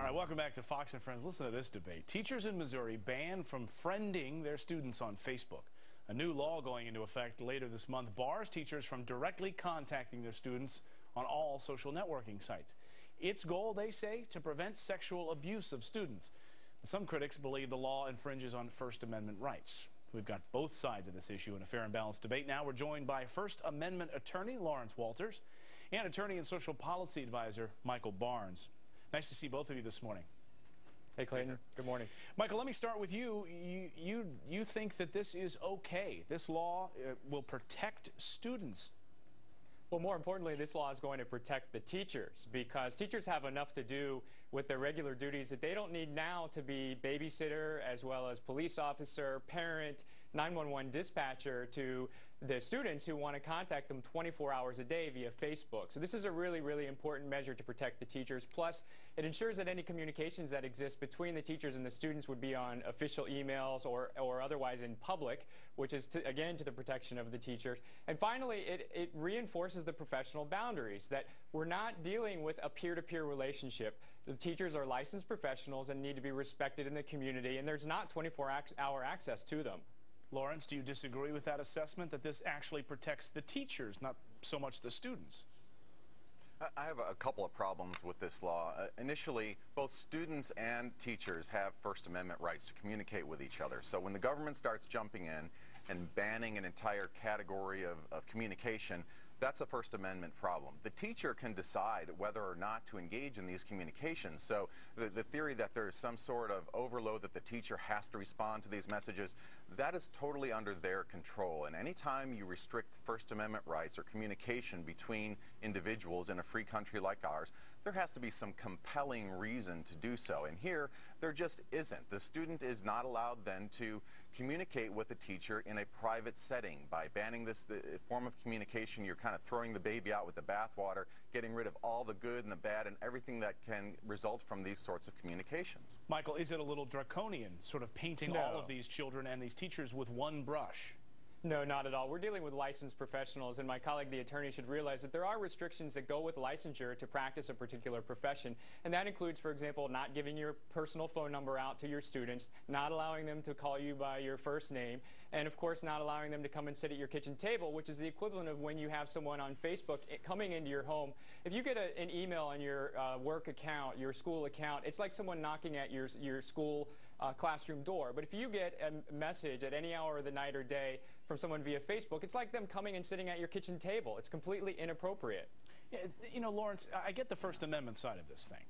right, welcome back to Fox and Friends. Listen to this debate. Teachers in Missouri banned from friending their students on Facebook. A new law going into effect later this month bars teachers from directly contacting their students on all social networking sites. Its goal, they say, to prevent sexual abuse of students. But some critics believe the law infringes on First Amendment rights. We've got both sides of this issue in a fair and balanced debate. Now we're joined by First Amendment attorney Lawrence Walters and attorney and social policy advisor Michael Barnes. Nice to see both of you this morning. Hey, Clayton. Good morning. Michael, let me start with you. You think that this is okay? This law will protect students? Well, more importantly, this law is going to protect the teachers, because teachers have enough to do with their regular duties that they don't need now to be babysitter as well as police officer, parent, 911 dispatcher to the students who want to contact them 24 hours a day via Facebook. So this is a really, really important measure to protect the teachers. Plus, it ensures that any communications that exist between the teachers and the students would be on official emails or otherwise in public, which is, again, to the protection of the teachers. And finally, it reinforces the professional boundaries, that we're not dealing with a peer-to-peer relationship. The teachers are licensed professionals and need to be respected in the community, and there's not 24-hour access to them. Lawrence, do you disagree with that assessment, that this actually protects the teachers, not so much the students? I have a couple of problems with this law. Initially, both students and teachers have First Amendment rights to communicate with each other. So when the government starts jumping in and banning an entire category of communication, that's a First Amendment problem. The teacher can decide whether or not to engage in these communications. So the theory that there's some sort of overload that the teacher has to respond to these messages, that is totally under their control. And anytime you restrict First Amendment rights or communication between individuals in a free country like ours, there has to be some compelling reason to do so. And here, there just isn't. The student is not allowed then to communicate with a teacher in a private setting. By banning this form of communication, you're kind of throwing the baby out with the bathwater, getting rid of all the good and the bad and everything that can result from these sorts of communications. Michael, is it a little draconian, sort of painting all of these children and these teachers with one brush? No, not at all. We're dealing with licensed professionals, and my colleague, the attorney, should realize that there are restrictions that go with licensure to practice a particular profession, and that includes, for example, not giving your personal phone number out to your students, not allowing them to call you by your first name, and, of course, not allowing them to come and sit at your kitchen table, which is the equivalent of when you have someone on Facebook coming into your home. If you get an email on your work account, your school account, it's like someone knocking at your school classroom door. But if you get a message at any hour of the night or day from someone via Facebook, it's like them coming and sitting at your kitchen table. It's completely inappropriate. Yeah, you know, Lawrence, I get the First Amendment side of this thing,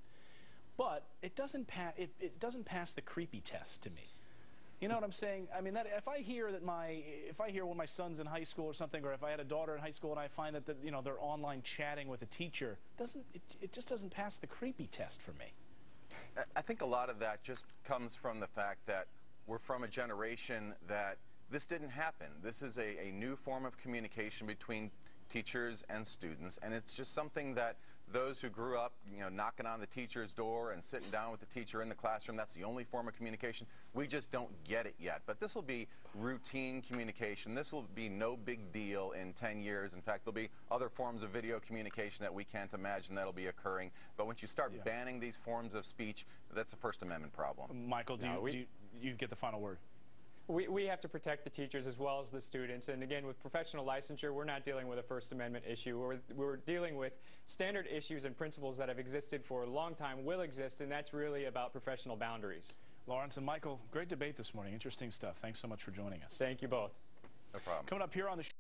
but it doesn't pass the creepy test to me. You know what I'm saying? I mean, that if I hear when my son's in high school or something, or if I had a daughter in high school and I find that you know, they're online chatting with a teacher, it just doesn't pass the creepy test for me. I think a lot of that just comes from the fact that we're from a generation that this didn't happen. This is a new form of communication between teachers and students, and it's just something that those who grew up, you know, knocking on the teacher's door and sitting down with the teacher in the classroom, that's the only form of communication. We just don't get it yet. But this will be routine communication. This will be no big deal in 10 years. In fact, there'll be other forms of video communication that we can't imagine that'll be occurring. But once you start banning these forms of speech, that's a First Amendment problem. Michael, do you get the final word? We have to protect the teachers as well as the students. And again, with professional licensure, we're not dealing with a First Amendment issue. We're dealing with standard issues and principles that have existed for a long time, will exist, and that's really about professional boundaries. Lawrence and Michael, great debate this morning. Interesting stuff. Thanks so much for joining us. Thank you both. No problem. Coming up here on the show.